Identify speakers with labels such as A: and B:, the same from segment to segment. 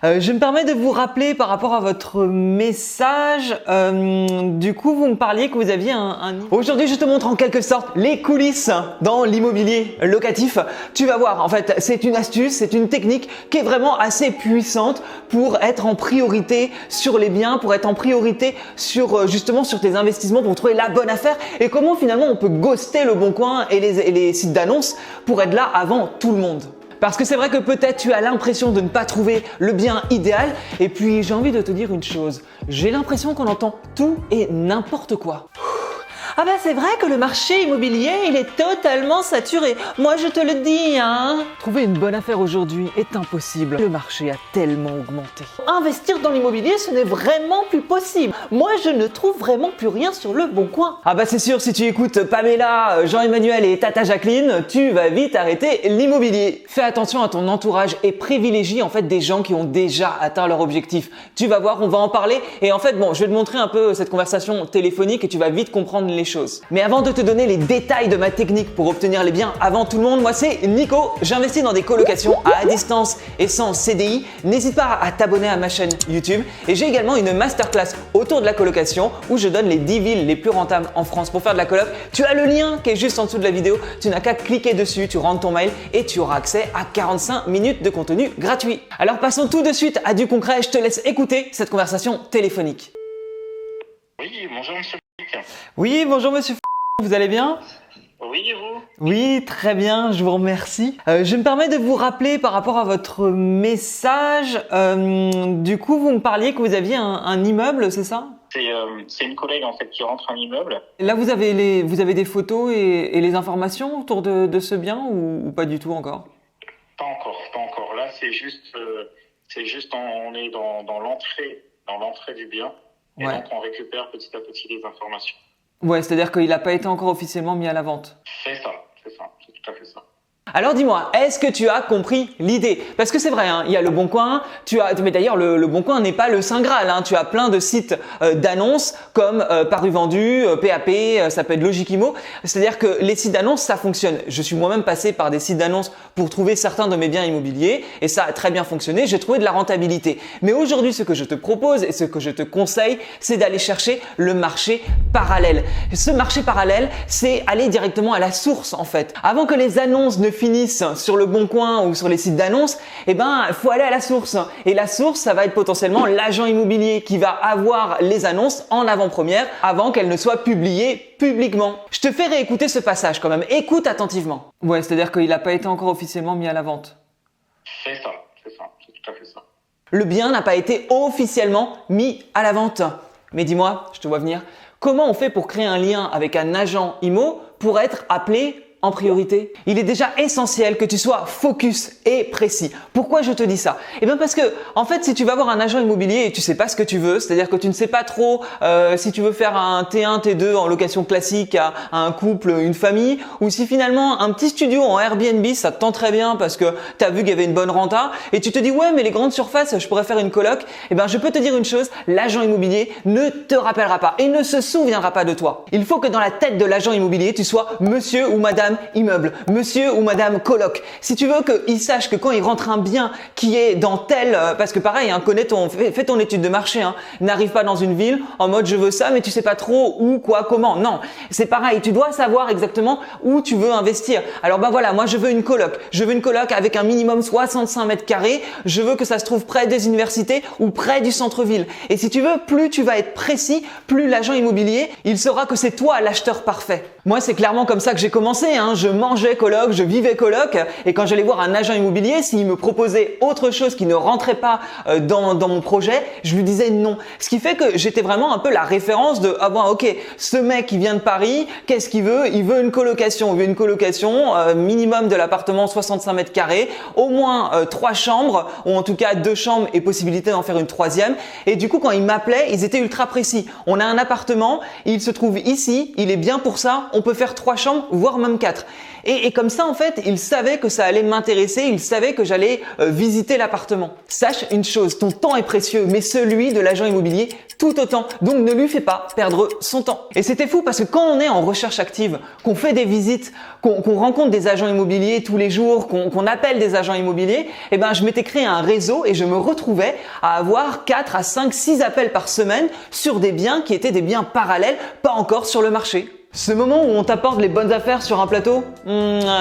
A: Je me permets de vous rappeler par rapport à votre message. Du coup, vous me parliez que vous aviez Aujourd'hui, je te montre en quelque sorte les coulisses dans l'immobilier locatif. Tu vas voir, en fait, c'est une astuce, c'est une technique qui est vraiment assez puissante pour être en priorité sur les biens, pour être en priorité sur justement sur tes investissements, pour trouver la bonne affaire et comment finalement on peut ghoster le Bon Coin et les sites d'annonces pour être là avant tout le monde. Parce que c'est vrai que peut-être tu as l'impression de ne pas trouver le bien idéal et puis j'ai envie de te dire une chose, j'ai l'impression qu'on entend tout et n'importe quoi. Ah bah c'est vrai que le marché immobilier, il est totalement saturé. Moi je te le dis, hein. Trouver une bonne affaire aujourd'hui est impossible. Le marché a tellement augmenté. Investir dans l'immobilier, ce n'est vraiment plus possible. Moi je ne trouve vraiment plus rien sur le Bon Coin. Ah bah c'est sûr, si tu écoutes Pamela, Jean-Emmanuel et Tata Jacqueline, tu vas vite arrêter l'immobilier. Fais attention à ton entourage et privilégie en fait des gens qui ont déjà atteint leur objectif. Tu vas voir, on va en parler et en fait bon, je vais te montrer un peu cette conversation téléphonique et tu vas vite comprendre les choses. Mais avant de te donner les détails de ma technique pour obtenir les biens avant tout le monde, moi c'est Nico, j'investis dans des colocations à distance et sans CDI. N'hésite pas à t'abonner à ma chaîne YouTube et j'ai également une masterclass autour de la colocation où je donne les 10 villes les plus rentables en France pour faire de la coloc. Tu as le lien qui est juste en dessous de la vidéo, tu n'as qu'à cliquer dessus, tu rentres ton mail et tu auras accès à 45 minutes de contenu gratuit. Alors passons tout de suite à du concret, je te laisse écouter cette conversation téléphonique.
B: Oui, bonjour monsieur.
A: Oui, bonjour monsieur. Vous allez bien?
B: Oui, et vous?
A: Oui, très bien, je vous remercie. Je me permets de vous rappeler par rapport à votre message. Du coup, vous me parliez que vous aviez un immeuble, c'est ça?
B: C'est une collègue en fait qui rentre un immeuble.
A: Là, vous avez des photos et les informations autour de ce bien ou pas du tout encore?
B: Pas encore. Là, c'est juste on est dans l'entrée du bien. Et
A: Ouais.
B: donc, on récupère petit à petit les informations.
A: Ouais, c'est-à-dire qu'il n'a pas été encore officiellement mis à la vente.
B: C'est tout à fait ça.
A: Alors dis-moi, est-ce que tu as compris l'idée? Parce que c'est vrai, hein, il y a le Bon Coin, mais d'ailleurs le Bon Coin n'est pas le Saint Graal, hein, tu as plein de sites d'annonces comme Paru Vendu, PAP, ça peut être Logikimo, c'est-à-dire que les sites d'annonces ça fonctionne. Je suis moi-même passé par des sites d'annonces pour trouver certains de mes biens immobiliers et ça a très bien fonctionné, j'ai trouvé de la rentabilité. Mais aujourd'hui ce que je te propose et ce que je te conseille, c'est d'aller chercher le marché parallèle. Ce marché parallèle, c'est aller directement à la source en fait. Avant que les annonces ne finissent sur le Bon Coin ou sur les sites d'annonces, il faut aller à la source. Et la source, ça va être potentiellement l'agent immobilier qui va avoir les annonces en avant-première avant qu'elles ne soient publiées publiquement. Je te fais réécouter ce passage quand même. Écoute attentivement. Ouais, c'est-à-dire qu'il n'a pas été encore officiellement mis à la vente.
B: C'est tout à fait ça.
A: Le bien n'a pas été officiellement mis à la vente. Mais dis-moi, je te vois venir, comment on fait pour créer un lien avec un agent IMO pour être appelé en priorité? Il est déjà essentiel que tu sois focus et précis. Pourquoi je te dis ça? Eh bien parce que en fait, si tu vas voir un agent immobilier et tu sais pas ce que tu veux, c'est-à-dire que tu ne sais pas trop si tu veux faire un T1, T2 en location classique à un couple, une famille, ou si finalement un petit studio en Airbnb ça te tend très bien parce que tu as vu qu'il y avait une bonne renta et tu te dis ouais mais les grandes surfaces je pourrais faire une coloc, eh bien je peux te dire une chose, l'agent immobilier ne te rappellera pas et ne se souviendra pas de toi. Il faut que dans la tête de l'agent immobilier tu sois monsieur ou madame immeuble, monsieur ou madame coloc. Si tu veux qu'il sache que quand il rentre un bien qui est dans tel, parce que pareil, hein, fais ton étude de marché, hein, n'arrive pas dans une ville en mode je veux ça mais tu sais pas trop où, quoi, comment. Non, c'est pareil, tu dois savoir exactement où tu veux investir. Alors voilà, moi je veux une coloc. Je veux une coloc avec un minimum 65 mètres carrés. Je veux que ça se trouve près des universités ou près du centre-ville. Et si tu veux, plus tu vas être précis, plus l'agent immobilier, il saura que c'est toi l'acheteur parfait. Moi, c'est clairement comme ça que j'ai commencé, hein. Je mangeais coloc, je vivais coloc et quand j'allais voir un agent immobilier, s'il me proposait autre chose qui ne rentrait pas dans mon projet, je lui disais non. Ce qui fait que j'étais vraiment un peu la référence de ah bon, OK, ce mec qui vient de Paris, qu'est-ce qu'il veut? Il veut une colocation, minimum de l'appartement 65 mètres carrés, au moins 3 chambres ou en tout cas 2 chambres et possibilité d'en faire une 3e. Et du coup, quand ils m'appelaient, ils étaient ultra précis. On a un appartement, il se trouve ici, il est bien pour ça. on peut faire 3 chambres, voire même 4. Et comme ça, en fait, il savait que ça allait m'intéresser, il savait que j'allais visiter l'appartement. Sache une chose, ton temps est précieux, mais celui de l'agent immobilier tout autant. Donc ne lui fais pas perdre son temps. Et c'était fou parce que quand on est en recherche active, qu'on fait des visites, qu'on rencontre des agents immobiliers tous les jours, qu'on appelle des agents immobiliers, eh ben je m'étais créé un réseau et je me retrouvais à avoir 4 à 5, 6 appels par semaine sur des biens qui étaient des biens parallèles, pas encore sur le marché. Ce moment où on t'apporte les bonnes affaires sur un plateau,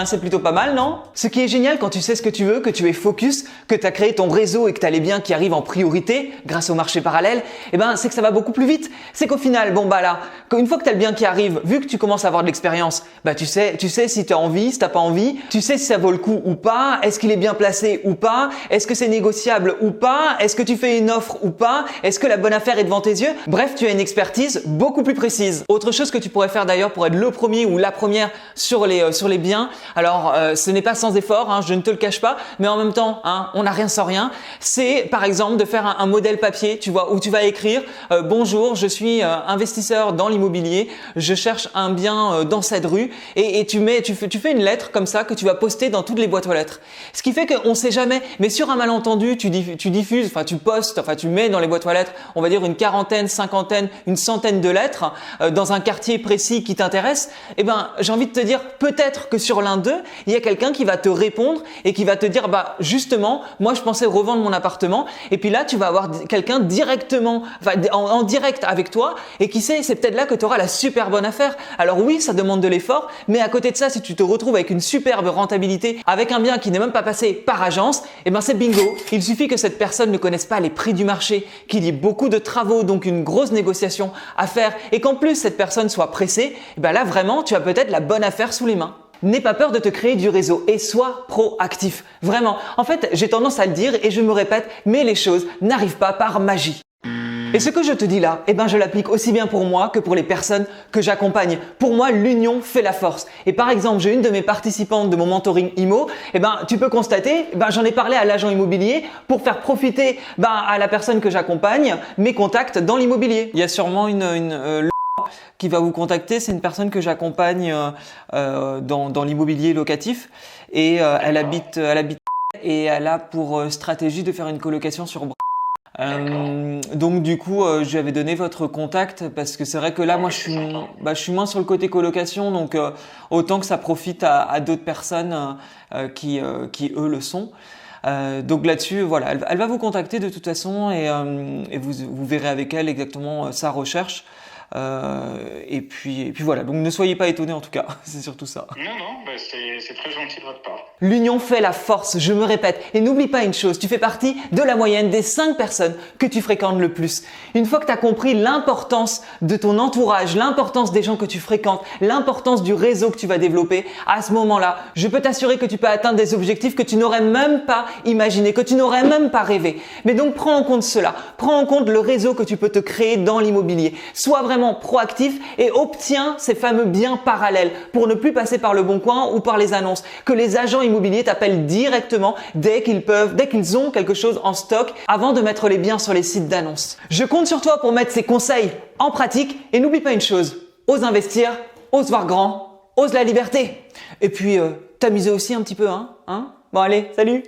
A: c'est plutôt pas mal, non? Ce qui est génial quand tu sais ce que tu veux, que tu es focus, que tu as créé ton réseau et que tu as les biens qui arrivent en priorité grâce au marché parallèle, eh ben c'est que ça va beaucoup plus vite. C'est qu'au final, une fois que tu as le bien qui arrive, vu que tu commences à avoir de l'expérience, tu sais si tu as envie, si tu n'as pas envie, tu sais si ça vaut le coup ou pas, est-ce qu'il est bien placé ou pas, est-ce que c'est négociable ou pas, est-ce que tu fais une offre ou pas, est-ce que la bonne affaire est devant tes yeux? Bref, tu as une expertise beaucoup plus précise. Autre chose que tu pourrais faire d'ailleurs pour être le premier ou la première sur les biens. Alors, ce n'est pas sans effort, je ne te le cache pas, mais en même temps, on n'a rien sans rien. C'est par exemple de faire un modèle papier, tu vois, où tu vas écrire bonjour, je suis investisseur dans l'immobilier, je cherche un bien dans cette rue, et tu fais une lettre comme ça que tu vas poster dans toutes les boîtes aux lettres. Ce qui fait qu'on ne sait jamais, mais sur un malentendu, tu diffuses, tu mets dans les boîtes aux lettres, on va dire une quarantaine, cinquantaine, une centaine de lettres dans un quartier précis qui t'intéresse, j'ai envie de te dire peut-être que sur l'un d'eux, il y a quelqu'un qui va te répondre et qui va te dire justement, moi je pensais revendre mon appartement, et puis là tu vas avoir quelqu'un directement, en direct avec toi, et qui sait, c'est peut-être là que tu auras la super bonne affaire. Alors oui, ça demande de l'effort, mais à côté de ça, si tu te retrouves avec une superbe rentabilité, avec un bien qui n'est même pas passé par agence, c'est bingo. Il suffit que cette personne ne connaisse pas les prix du marché, qu'il y ait beaucoup de travaux, donc une grosse négociation à faire, et qu'en plus cette personne soit pressée, là vraiment tu as peut-être la bonne affaire sous les mains. N'aie pas peur de te créer du réseau et sois proactif. Vraiment. En fait, j'ai tendance à le dire et je me répète, mais les choses n'arrivent pas par magie. Et ce que je te dis là, je l'applique aussi bien pour moi que pour les personnes que j'accompagne. Pour moi, l'union fait la force. Et par exemple, j'ai une de mes participantes de mon mentoring IMO, tu peux constater, j'en ai parlé à l'agent immobilier pour faire profiter à la personne que j'accompagne mes contacts dans l'immobilier. Il y a sûrement une qui va vous contacter, c'est une personne que j'accompagne dans l'immobilier locatif, et elle habite et elle a pour stratégie de faire une colocation sur donc du coup je lui avais donné votre contact parce que c'est vrai que là moi je suis moins sur le côté colocation, donc autant que ça profite à d'autres personnes qui eux le sont. Donc là-dessus, voilà, elle va vous contacter de toute façon, et vous verrez avec elle exactement sa recherche. Et puis voilà, donc ne soyez pas étonnés en tout cas, c'est surtout ça.
B: Non, c'est très gentil de votre part.
A: L'union fait la force, je me répète. Et n'oublie pas une chose, tu fais partie de la moyenne des 5 personnes que tu fréquentes le plus. Une fois que tu as compris l'importance de ton entourage, l'importance des gens que tu fréquentes, l'importance du réseau que tu vas développer, à ce moment-là, je peux t'assurer que tu peux atteindre des objectifs que tu n'aurais même pas imaginé, que tu n'aurais même pas rêvé. Mais donc prends en compte cela, prends en compte le réseau que tu peux te créer dans l'immobilier. Sois vraiment proactif et obtiens ces fameux biens parallèles pour ne plus passer par le Bon Coin ou par les annonces. Que les agents immobiliers t'appellent directement dès qu'ils ont quelque chose en stock avant de mettre les biens sur les sites d'annonces. Je compte sur toi pour mettre ces conseils en pratique, et n'oublie pas une chose, ose investir, ose voir grand, ose la liberté. Et puis t'amuser aussi un petit peu, hein? Bon allez, salut!